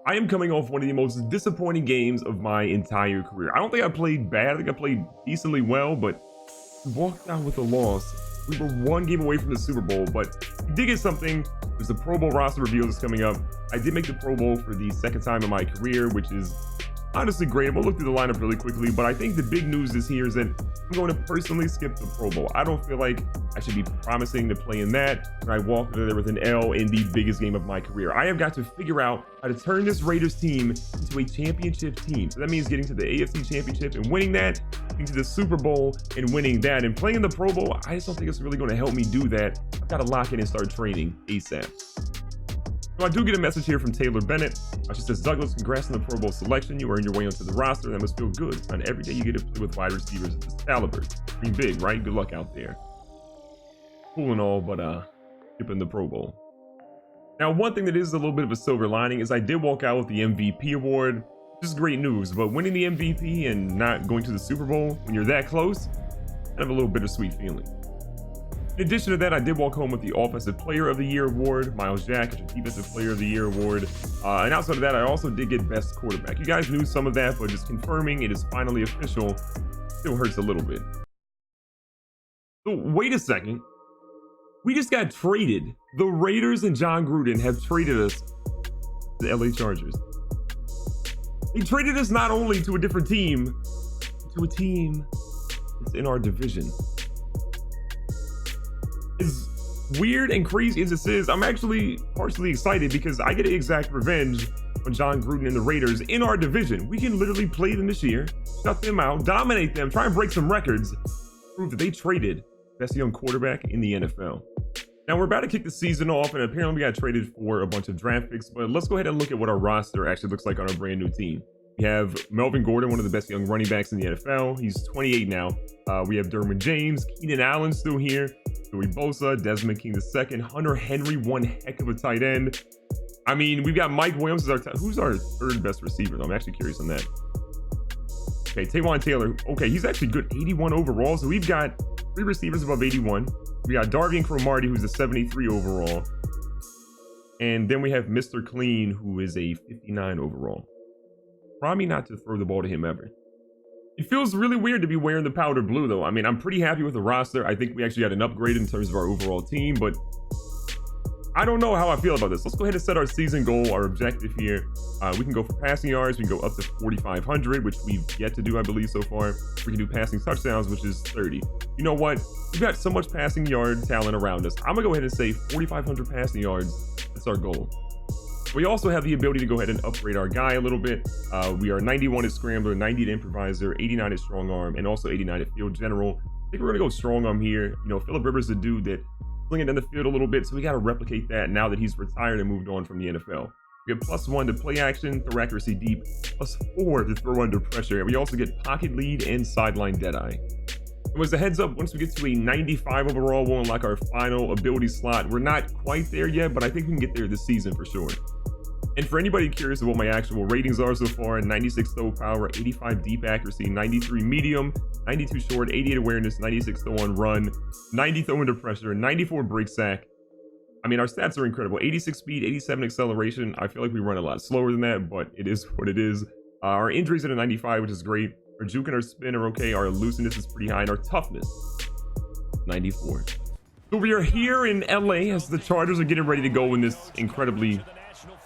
I am coming off one of the most disappointing games of my entire career. I don't think I played bad. I think I played decently well, but walked out with a loss. We were one game away from the Super Bowl, but we did get something. There's the Pro Bowl roster reveal that's coming up. I did make the Pro Bowl for the second time in my career, which is honestly great. We'll look through the lineup really quickly, but I think the big news this year is that I'm going to personally skip the Pro Bowl. I don't feel like I should be promising to play in that when I walk there with an L in the biggest game of my career. I have got to figure out how to turn this Raiders team into a championship team. So that means getting to the AFC Championship and winning that, getting to the Super Bowl and winning that. And playing in the Pro Bowl, I just don't think it's really going to help me do that. I've got to lock in and start training ASAP. So I do get a message here from Taylor Bennett. She says, Douglas, congrats on the Pro Bowl selection. You earned your way onto the roster. That must feel good. On every day you get to play with wide receivers of this caliber. Pretty big, right? Good luck out there. Cool and all, but skipping the Pro Bowl. Now, one thing that is a little bit of a silver lining is I did walk out with the MVP award. Just great news, but winning the MVP and not going to the Super Bowl when you're that close, kind of a little bittersweet feeling. In addition to that, I did walk home with the Offensive Player of the Year award, Miles Jack, the Defensive Player of the Year award. And outside of that, I also did get Best Quarterback. You guys knew some of that, but just confirming it is finally official still hurts a little bit. So wait a second. We just got traded. The Raiders and Jon Gruden have traded us to the LA Chargers. They traded us not only to a different team, but to a team that's in our division. As weird and crazy as this is, I'm actually partially excited because I get to exact revenge on Jon Gruden and the Raiders in our division. We can literally play them this year, shut them out, dominate them, try and break some records, prove that they traded best young quarterback in the NFL. Now we're about to kick the season off, and apparently we got traded for a bunch of draft picks, but let's go ahead and look at what our roster actually looks like on our brand new team. We have Melvin Gordon, one of the best young running backs in the NFL. He's 28 now. We have Derwin James, Keenan Allen still here, Joey Bosa, Desmond King II, Hunter Henry, one heck of a tight end. I mean, we've got Mike Williams as who's our third best receiver, though? I'm actually curious on that. Okay, Taywan Taylor. Okay, he's actually good, 81 overall. So we've got 3 receivers above 81. We got Darvian Cromartie, who's a 73 overall. And then we have Mr. Clean, who is a 59 overall. Promise not to throw the ball to him ever. It feels really weird to be wearing the powder blue, though. I mean, I'm pretty happy with the roster. I think we actually got an upgrade in terms of our overall team, but I don't know how I feel about this. Let's go ahead and set our season goal, our objective here. We can go for passing yards. We can go up to 4,500, which we've yet to do, I believe, so far. We can do passing touchdowns, which is 30. You know what? We've got so much passing yard talent around us. I'm going to go ahead and say 4,500 passing yards. That's our goal. We also have the ability to go ahead and upgrade our guy a little bit. We are 91 at Scrambler, 90 at Improviser, 89 at Strong Arm, and also 89 at Field General. I think we're going to go Strong Arm here. You know, Phillip Rivers is a dude that sling it down the field a little bit, so we got to replicate that now that he's retired and moved on from the NFL. We get +1 to play action, throw accuracy deep, +4 to throw under pressure. And we also get pocket lead and sideline deadeye. And as a heads up, once we get to a 95 overall, we'll unlock our final ability slot. We're not quite there yet, but I think we can get there this season for sure. And for anybody curious of what my actual ratings are so far, 96 throw power, 85 deep accuracy, 93 medium, 92 short, 88 awareness, 96 throw on run, 90 throw under pressure, 94 break sack. I mean, our stats are incredible. 86 speed, 87 acceleration. I feel like we run a lot slower than that, but it is what it is. Our injuries at a 95, which is great. Our juke and our spin are okay. Our elusiveness is pretty high, and our toughness, 94. So we are here in LA as the Chargers are getting ready to go in this incredibly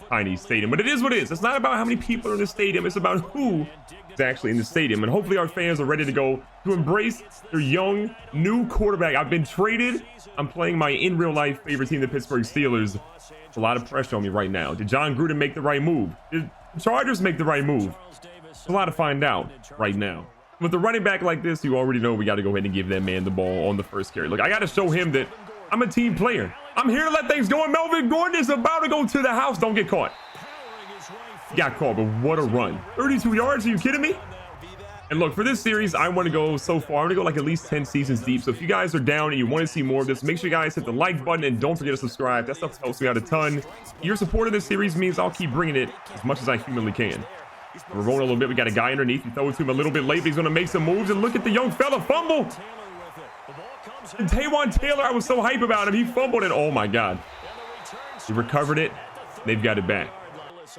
tiny stadium, but it is what it is. It's not about how many people are in the stadium, it's about who is actually in the stadium. And hopefully our fans are ready to go to embrace their young new quarterback. I've been traded. I'm playing my in real life favorite team, the Pittsburgh Steelers. It's a lot of pressure on me right now. Did Jon Gruden make the right move? Did the Chargers make the right move? It's a lot to find out right now. With a running back like this, you already know we got to go ahead and give that man the ball on the first carry. Look, I got to show him that I'm a team player. I'm here to let things go, and Melvin Gordon is about to go to the house. Don't get caught. He got caught, but what a run. 32 yards, are you kidding me? And look, for this series, I want to go so far. I'm going to go like at least 10 seasons deep. So if you guys are down and you want to see more of this, make sure you guys hit the like button and don't forget to subscribe. That stuff helps me out a ton. Your support of this series means I'll keep bringing it as much as I humanly can. We're rolling a little bit. We got a guy underneath. We throw it to him a little bit late, but he's going to make some moves. And look at the young fella fumble. And Taywan Taylor, I was so hype about him. He fumbled it. Oh my God. He recovered it. They've got it back.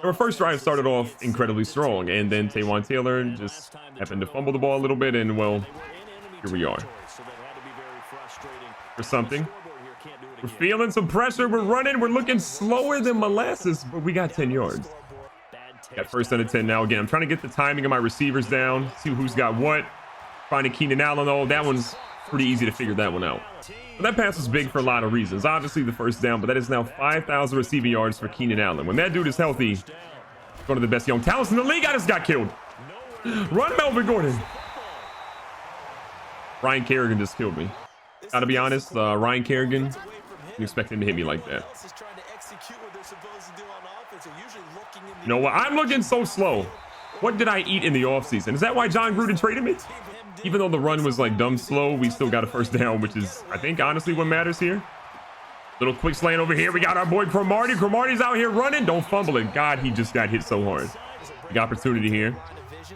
Our first drive started off incredibly strong, and then Taywan Taylor just happened to fumble the ball a little bit, and well, here we are. For something. We're feeling some pressure. We're running. We're looking slower than molasses, but we got 10 yards. Got first and 10 now. Again, I'm trying to get the timing of my receivers down, see who's got what. Finding Keenan Allen, though, that one's pretty easy to figure that one out. But that pass was big for a lot of reasons. Obviously, the first down, but that is now 5,000 receiving yards for Keenan Allen. When that dude is healthy, one of the best young talents in the league, I just got killed. Run, Melvin Gordon. Ryan Kerrigan just killed me. Gotta be honest, Ryan Kerrigan, you expect him to hit me like that. You know what? I'm looking so slow. What did I eat in the offseason? Is that why Jon Gruden traded me? Even though the run was like dumb slow, we still got a first down, which is, I think, honestly what matters here. Little quick slant over here. We got our boy Cromartie. Cromartie's out here running. Don't fumble it. God, he just got hit so hard. Big opportunity here.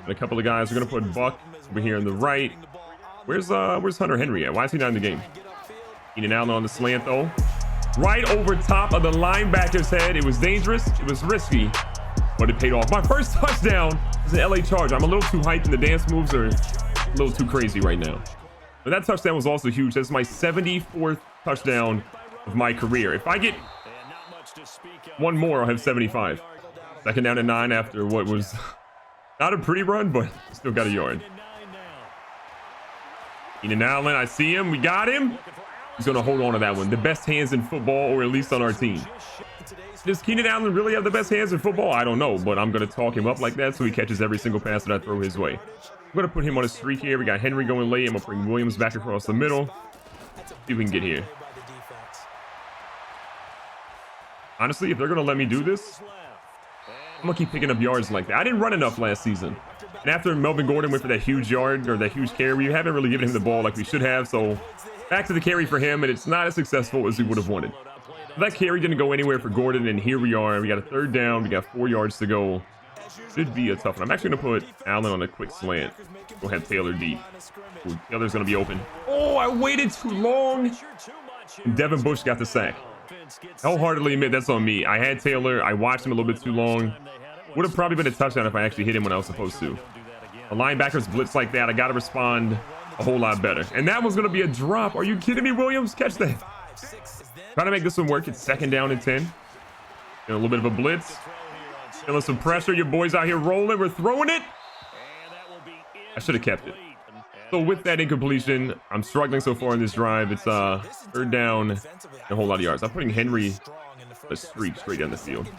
And a couple of guys are going to put Buck over here on the right. Where's Hunter Henry at? Why is he not in the game? Keenan Allen on the slant, though. Right over top of the linebacker's head. It was dangerous. It was risky, but it paid off. My first touchdown is an LA Charger. I'm a little too hyped, and the dance moves are a little too crazy right now. But that touchdown was also huge. That's my 74th touchdown of my career. If I get one more, I'll have 75. Second down and 9 after what was not a pretty run, but still got a yard. Keenan Allen, I see him. We got him. He's going to hold on to that one. The best hands in football, or at least on our team. Does Keenan Allen really have the best hands in football? I don't know, but I'm going to talk him up like that so he catches every single pass that I throw his way. I'm going to put him on a streak here. We got Henry going late. I'm going to bring Williams back across the middle. See if we can get here. Honestly, if they're going to let me do this, I'm going to keep picking up yards like that. I didn't run enough last season. And after Melvin Gordon went for that huge yard, or that huge carry, we haven't really given him the ball like we should have. So back to the carry for him, and it's not as successful as we would have wanted. That carry didn't go anywhere for Gordon, and here we are. We got a third down. We got 4 yards to go. Should be a tough one. I'm actually going to put Allen on a quick slant. We'll have Taylor deep. Ooh, Taylor's going to be open. Oh, I waited too long. And Devin Bush got the sack. I'll wholeheartedly admit that's on me. I had Taylor. I watched him a little bit too long. Would have probably been a touchdown if I actually hit him when I was supposed to. A linebacker's blitz like that, I got to respond a whole lot better. And that was going to be a drop. Are you kidding me, Williams? Catch that. Trying to make this one work. It's second down and 10. And a little bit of a blitz. Feeling some pressure. Your boys out here rolling. We're throwing it. I should have kept it. So with that incompletion, I'm struggling so far in this drive. It's third down and a whole lot of yards. I'm putting Henry a streak straight down the field.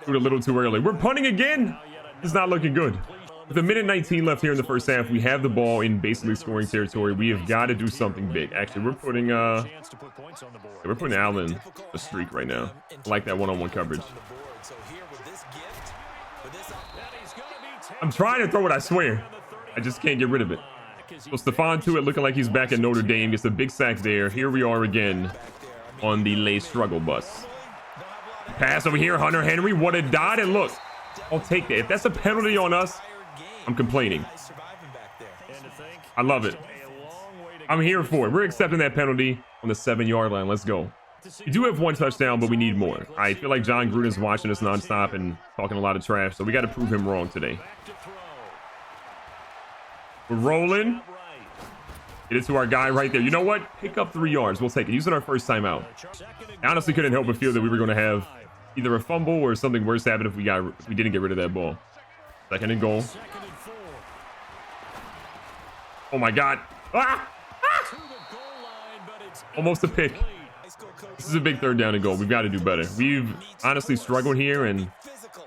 Threw it a little too early. We're punting again. It's not looking good. With a minute 19 left here in the first half, we have the ball in basically scoring territory. We have got to do something big. Actually, we're putting Allen a streak right now. I like that one-on-one coverage. I'm trying to throw it, I swear. I just can't get rid of it. So Stephon Tuitt looking like he's back at Notre Dame. Gets a big sack there. Here we are again on the late struggle bus. Pass over here, Hunter Henry. What a dot. And look, I'll take that. If that's a penalty on us, I'm complaining. I love it. I'm here for it. We're accepting that penalty on the 7-yard line. Let's go. We do have 1 touchdown, but we need more. I feel like Jon Gruden's watching us nonstop and talking a lot of trash, so we got to prove him wrong today. We're rolling. Get it to our guy right there. You know what? Pick up 3 yards. We'll take it. Using our first timeout. I honestly couldn't help but feel that we were going to have either a fumble or something worse happen if we didn't get rid of that ball. Second and goal. Oh my God. Ah! Ah! Almost a pick. This is a big third down and goal. We've got to do better. We've honestly struggled here, and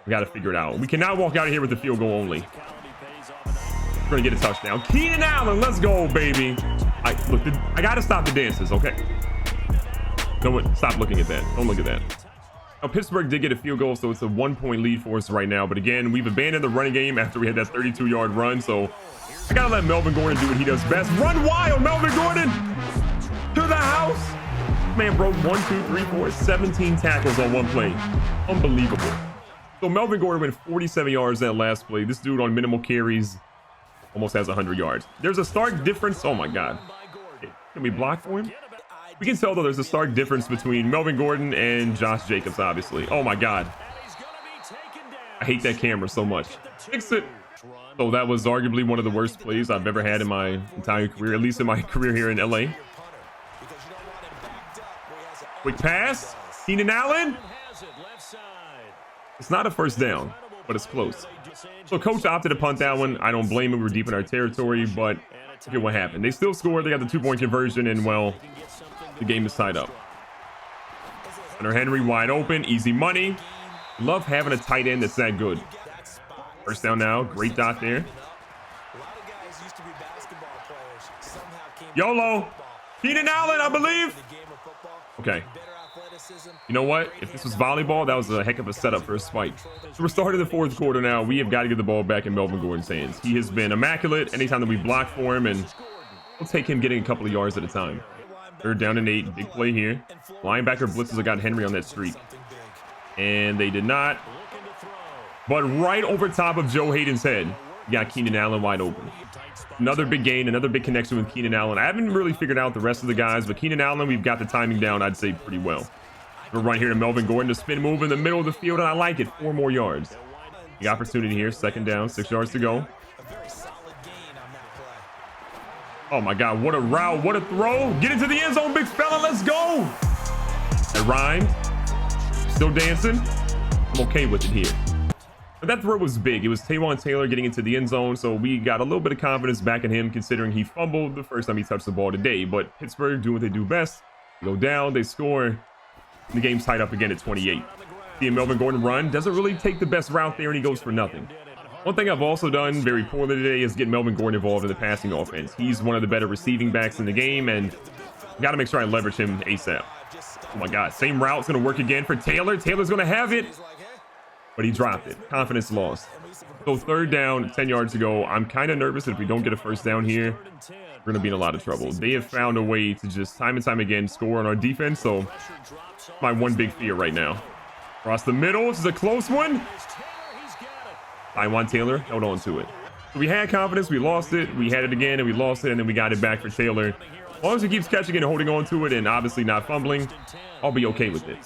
we got to figure it out. We cannot walk out of here with the field goal only. We're going to get a touchdown. Keenan Allen, let's go, baby. I got to stop the dances, okay? No, what? Stop looking at that. Don't look at that. Now, Pittsburgh did get a field goal, so it's a 1-point lead for us right now. But again, we've abandoned the running game after we had that 32-yard run. So I got to let Melvin Gordon do what he does best. Run wild, Melvin Gordon! To the house! Man broke 17 tackles on one play. Unbelievable. So Melvin Gordon went 47 yards that last play. This dude on minimal carries almost has 100 yards. There's a stark difference. Oh my God. Can we block for him? We can tell, though, there's a stark difference between Melvin Gordon and Josh Jacobs, obviously. Oh, my God. I hate that camera so much. Fix it. So that was arguably one of the worst plays I've ever had in my entire career, at least in my career here in LA. Quick pass. Keenan Allen. It's not a first down, but it's close. So coach opted to punt that one. I don't blame him. We were deep in our territory, but look at what happened. They still scored. They got the 2-point conversion, and, well, the game is tied up. Hunter Henry wide open. Easy money. Love having a tight end that's that good. First down now. Great dot there. YOLO. Keenan Allen, I believe. Okay. You know what? If this was volleyball, that was a heck of a setup for a spike. So we're starting the fourth quarter now. We have got to get the ball back in Melvin Gordon's hands. He has been immaculate anytime that we block for him, and we'll take him getting a couple of yards at a time. 3rd down and 8. Big play here. Linebacker blitzes got Henry on that streak. And they did not. But right over top of Joe Hayden's head, you got Keenan Allen wide open. Another big gain, another big connection with Keenan Allen. I haven't really figured out the rest of the guys, but Keenan Allen, we've got the timing down, I'd say, pretty well. We're right here to Melvin Gordon, to spin move in the middle of the field, and I like it. 4 more yards. The opportunity here, 2nd down, 6 yards to go. Oh my God, what a route, what a throw. Get into the end zone, big fella, let's go. That rhymed. Still dancing. I'm okay with it here. But that throw was big. It was Taywan Taylor getting into the end zone, so we got a little bit of confidence back in him, considering he fumbled the first time he touched the ball today. But Pittsburgh doing what they do best. They go down, they score. The game's tied up again at 28. Seeing Melvin Gordon run, doesn't really take the best route there, and he goes for nothing. One thing I've also done very poorly today is get Melvin Gordon involved in the passing offense. He's one of the better receiving backs in the game, and got to make sure I leverage him ASAP. Oh my God, same route's going to work again for Taylor. Taylor's going to have it, but he dropped it. Confidence lost. So 3rd down, 10 yards to go. I'm kind of nervous that if we don't get a first down here, we're going to be in a lot of trouble. They have found a way to just time and time again score on our defense, so my one big fear right now. Across the middle, this is a close one. Taywan Taylor held on to it. So we had confidence, we lost it, we had it again, and we lost it, and then we got it back for Taylor. As long as he keeps catching it and holding on to it, and obviously not fumbling, I'll be okay with it.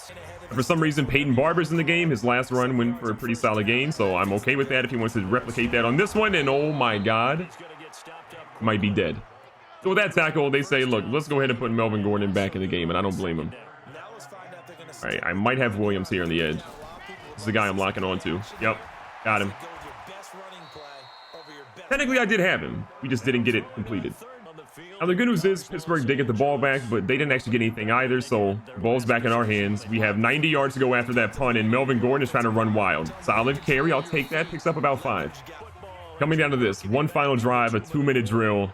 But for some reason, Peyton Barber's in the game. His last run went for a pretty solid gain, so I'm okay with that if he wants to replicate that on this one. And oh my God, might be dead. So with that tackle, they say, look, let's go ahead and put Melvin Gordon back in the game, and I don't blame him. All right, I might have Williams here on the edge. This is the guy I'm locking on to. Yep, got him. Technically, I did have him. We just didn't get it completed. Now, the good news is Pittsburgh did get the ball back, but they didn't actually get anything either, so the ball's back in our hands. We have 90 yards to go after that punt, and Melvin Gordon is trying to run wild. Solid carry. I'll take that. Picks up about 5. Coming down to this. One final drive, a 2-minute drill,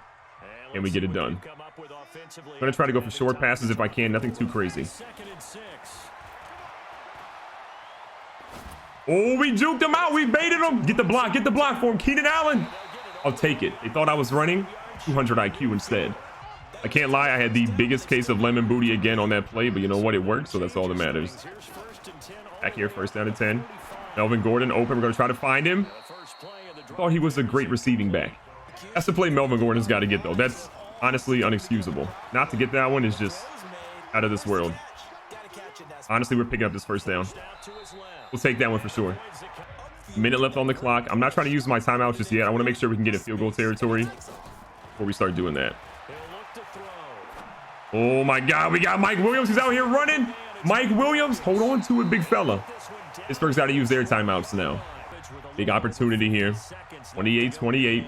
and we get it done. I'm going to try to go for short passes if I can. Nothing too crazy. Oh, we juked him out. We baited him. Get the block for him. Keenan Allen. I'll take it. They thought I was running. 200 IQ instead. I can't lie, I had the biggest case of lemon booty again on that play, but you know what? It worked, so that's all that matters. Back here, 1st down and 10. Melvin Gordon open. We're going to try to find him. I thought he was a great receiving back. That's the play Melvin Gordon's got to get, though. That's honestly unexcusable. Not to get that one is just out of this world. Honestly, we're picking up this 1st down. We'll take that one for sure. Minute left on the clock. I'm not trying to use my timeout just yet. I want to make sure we can get in field goal territory before we start doing that. Oh my God, we got Mike Williams. He's out here running. Mike Williams, hold on to it, big fella. Pittsburgh's got to use their timeouts now. Big opportunity here. 28-28.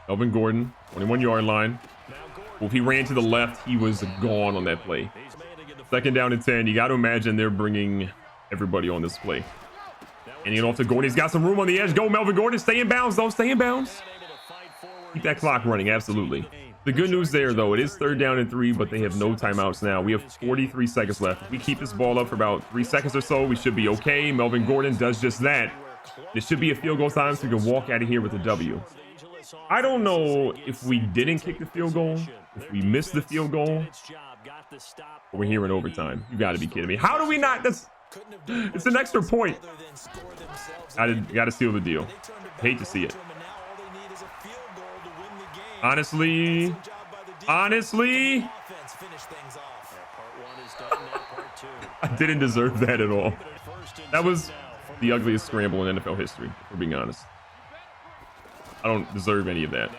Melvin Gordon, 21-yard line. Well, if he ran to the left, he was gone on that play. 2nd down and 10. You got to imagine they're bringing everybody on this play. And off to Gordon. He's got some room on the edge. Go, Melvin Gordon. Stay in bounds, though. Stay in bounds. Keep that clock running. Absolutely. The good news there, though, it is 3rd down and 3, but they have no timeouts now. We have 43 seconds left. If we keep this ball up for about 3 seconds or so, we should be okay. Melvin Gordon does just that. It should be a field goal time so we can walk out of here with a W. I don't know if we didn't kick the field goal, if we missed the field goal, but we're here in overtime. You got to be kidding me. How do we not? It's an extra point. Got to seal the deal. Hate to see it. Honestly, I didn't deserve that at all. That was the ugliest scramble in NFL history, if we're being honest. I don't deserve any of that.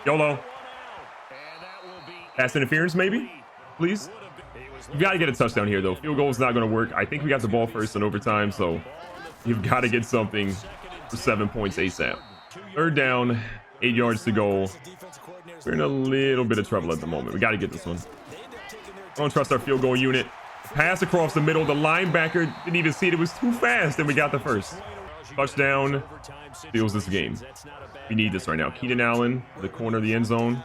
YOLO. Pass interference, maybe? Please? You got to get a touchdown here, though. Field goal is not going to work. I think we got the ball first in overtime, so you've got to get something for 7 points ASAP. Third down, 8 yards to go. We're in a little bit of trouble at the moment. We got to get this one. I don't trust our field goal unit. Pass across the middle. The linebacker didn't even see it. It was too fast, and we got the first. Touchdown steals this game. We need this right now. Keenan Allen, the corner of the end zone.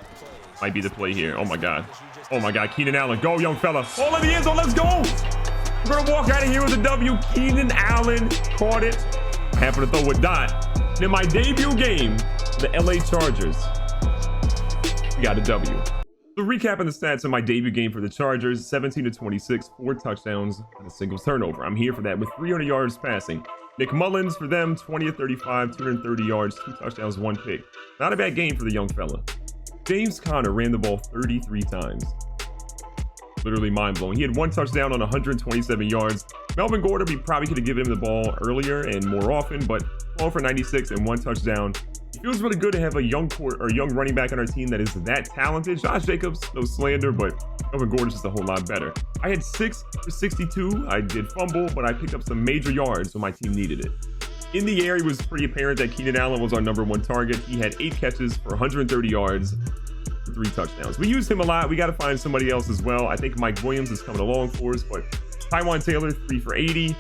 Might be the play here. Oh, my God. Oh, my God. Keenan Allen. Go, young fella. All in the end zone. Let's go. We're going to walk out of here with a W. Keenan Allen caught it. I happen to throw a dot. In my debut game, the LA Chargers, we got a W. So recapping the stats in my debut game for the Chargers, 17-26, 4 touchdowns, and a single turnover. I'm here for that with 300 yards passing. Nick Mullins for them, 20-35, 230 yards, 2 touchdowns, 1 pick. Not a bad game for the young fella. James Conner ran the ball 33 times. Literally mind-blowing. He had 1 touchdown on 127 yards. Melvin Gordon, we probably could have given him the ball earlier and more often, but 12 for 96 and 1 touchdown. It feels really good to have a young running back on our team that is that talented. Josh Jacobs, no slander, but Melvin Gordon's just a whole lot better. I had 6 for 62. I did fumble, but I picked up some major yards, so my team needed it. In the air, it was pretty apparent that Keenan Allen was our #1 target. He had 8 catches for 130 yards, 3 touchdowns. We used him a lot. We got to find somebody else as well. I think Mike Williams is coming along for us, but Tywan Taylor, 3 for 80.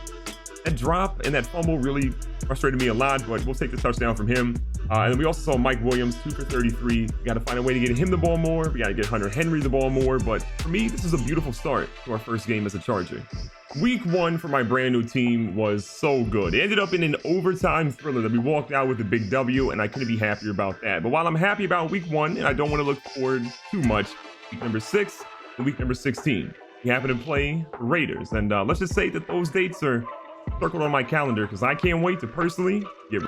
That drop and that fumble really frustrated me a lot, but we'll take the touchdown from him. And then we also saw Mike Williams, 2 for 33. We got to find a way to get him the ball more. We got to get Hunter Henry the ball more. But for me, this is a beautiful start to our first game as a Charger. Week 1 for my brand new team was so good. It ended up in an overtime thriller that we walked out with a big W, and I couldn't be happier about that. But while I'm happy about week 1, and I don't want to look forward too much, week number 6 and week number 16, we happen to play the Raiders. And let's just say that those dates are circled on my calendar because I can't wait to personally get